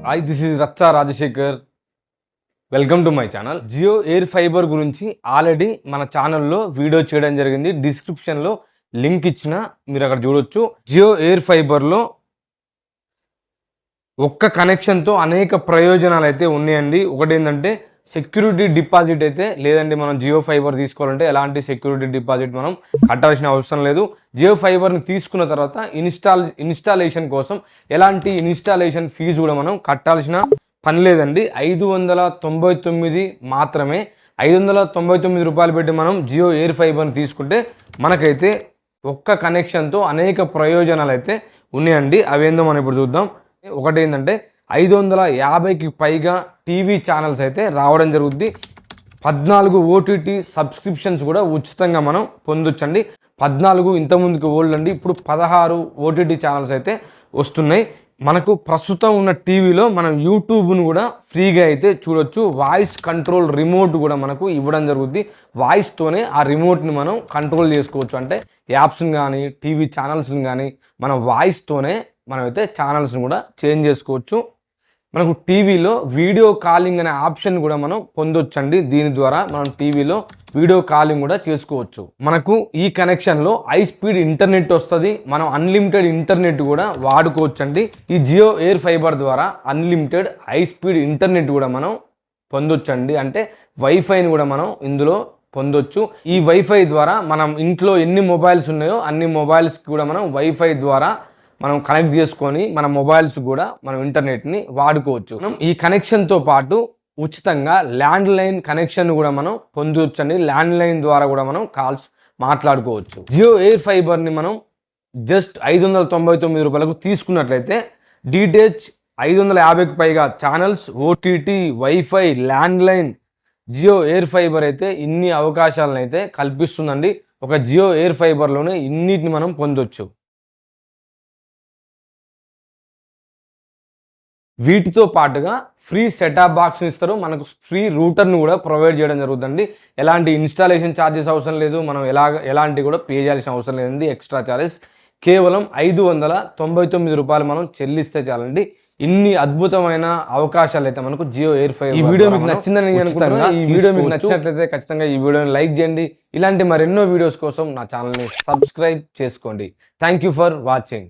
Hi this is Racha Rajasekhar. Welcome to my channel. Jio air fiber గురించి already మన ఛానల్లో video చేయడం జరిగింది. డిస్క్రిప్షన్లో లింక్ ఇచ్చిన మీరు అక్కడ చూడొచ్చు. జియో ఎయిర్ ఫైబర్లో ఒక్క కనెక్షన్తో అనేక ప్రయోజనాలు అయితే ఉన్నాయండి. ఒకటి ఏంటంటే సెక్యూరిటీ డిపాజిట్ అయితే లేదండి. మనం జియో ఫైబర్ తీసుకోవాలంటే ఎలాంటి సెక్యూరిటీ డిపాజిట్ మనం కట్టాల్సిన అవసరం లేదు. జియో ఫైబర్ని తీసుకున్న తర్వాత ఇన్స్టాలేషన్ కోసం ఎలాంటి ఇన్స్టాలేషన్ ఫీజు కూడా మనం కట్టాల్సిన పని లేదండి. 599 మాత్రమే. 599 రూపాయలు పెట్టి మనం జియో ఎయిర్ ఫైబర్ని తీసుకుంటే మనకైతే ఒక్క కనెక్షన్తో అనేక ప్రయోజనాలు అయితే ఉన్నాయండి. అవేందో మనం ఇప్పుడు చూద్దాం. ఒకటి ఏంటంటే 550కి పైగా టీవీ ఛానల్స్ అయితే రావడం జరుగుద్ది. 14 ఓటీటీ సబ్స్క్రిప్షన్స్ కూడా ఉచితంగా మనం పొందొచ్చండి. 14 ఇంతకుముందుకు ఓల్డ్ అండి, ఇప్పుడు 16 ఓటీటీ ఛానల్స్ అయితే వస్తున్నాయి. మనకు ప్రస్తుతం ఉన్న టీవీలో మనం యూట్యూబ్ను కూడా ఫ్రీగా అయితే చూడొచ్చు. వాయిస్ కంట్రోల్ రిమోట్ కూడా మనకు ఇవ్వడం జరుగుద్ది. వాయిస్తోనే ఆ రిమోట్ని మనం కంట్రోల్ చేసుకోవచ్చు. అంటే యాప్స్ని కానీ టీవీ ఛానల్స్ని కానీ మనం వాయిస్తోనే మనమైతే ఛానల్స్ని కూడా చేంజ్ చేసుకోవచ్చు. మనకు టీవీలో వీడియో కాలింగ్ అనే ఆప్షన్ కూడా మనం పొందొచ్చండి. దీని ద్వారా మనం టీవీలో వీడియో కాలింగ్ కూడా చేసుకోవచ్చు. మనకు ఈ కనెక్షన్లో హై స్పీడ్ ఇంటర్నెట్ వస్తుంది. మనం అన్లిమిటెడ్ ఇంటర్నెట్ కూడా వాడుకోవచ్చండి. ఈ జియో ఎయిర్ ఫైబర్ ద్వారా అన్లిమిటెడ్ హై స్పీడ్ ఇంటర్నెట్ కూడా మనం పొందొచ్చండి. అంటే వైఫైని కూడా మనం ఇందులో పొందొచ్చు. ఈ వైఫై ద్వారా మనం ఇంట్లో ఎన్ని మొబైల్స్ ఉన్నాయో అన్ని మొబైల్స్కి కూడా మనం వైఫై ద్వారా మనం కనెక్ట్ చేసుకొని మన మొబైల్స్ కూడా మనం ఇంటర్నెట్ని వాడుకోవచ్చు. మనం ఈ కనెక్షన్తో పాటు ఉచితంగా ల్యాండ్ లైన్ కనెక్షన్ కూడా మనం పొందొచ్చండి. ల్యాండ్ లైన్ ద్వారా కూడా మనం కాల్స్ మాట్లాడుకోవచ్చు. జియో ఎయిర్ ఫైబర్ని మనం జస్ట్ 599 రూపాయలకు తీసుకున్నట్లయితే డిటిహెచ్ 550కి పైగా channels, OTT, wifi, landline, Jio air fiber అయితే ఇన్ని అవకాశాలను అయితే కల్పిస్తుందండి. ఒక జియో ఎయిర్ ఫైబర్లోనే ఇన్నిటిని మనం పొందొచ్చు. వీటితో పాటుగా ఫ్రీ సెటాప్ బాక్స్ని ఇస్తారు. మనకు ఫ్రీ రూటర్ను కూడా ప్రొవైడ్ చేయడం జరుగుతుందండి. ఎలాంటి ఇన్స్టాలేషన్ ఛార్జెస్ అవసరం లేదు. మనం ఎలాంటి కూడా పే చేయాల్సిన అవసరం లేదండి. ఎక్స్ట్రా ఛార్జెస్ కేవలం 599 రూపాయలు మనం చెల్లిస్తే చాలండి. ఇన్ని అద్భుతమైన అవకాశాలు అయితే మనకు జియో ఎయిర్ ఫైబర్. ఈ వీడియో మీకు నచ్చిందని నేను అనుకుంటున్నాను. ఈ వీడియో మీకు నచ్చినట్లయితే ఖచ్చితంగా ఈ వీడియోని లైక్ చేయండి. ఇలాంటి మరెన్నో వీడియోస్ కోసం నా ఛానల్ని సబ్స్క్రైబ్ చేసుకోండి. Thank you for watching.